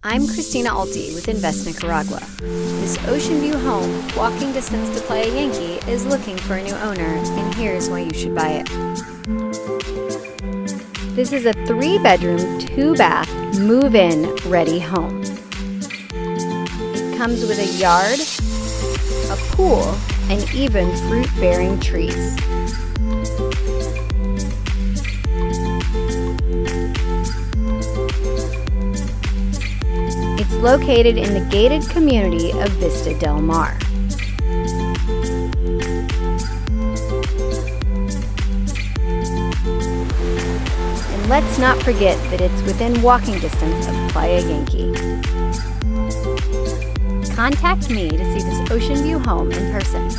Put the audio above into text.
I'm Christina Alti with Invest Nicaragua. This ocean view home, walking distance to Playa Yankee, is looking for a new owner, and here's why you should buy it. This is a 3-bedroom, 2-bath, move-in ready home. It comes with a yard, a pool, and even fruit-bearing trees. It's located in the gated community of Vista Del Mar. And let's not forget that it's within walking distance of Playa Yankee. Contact me to see this ocean view home in person.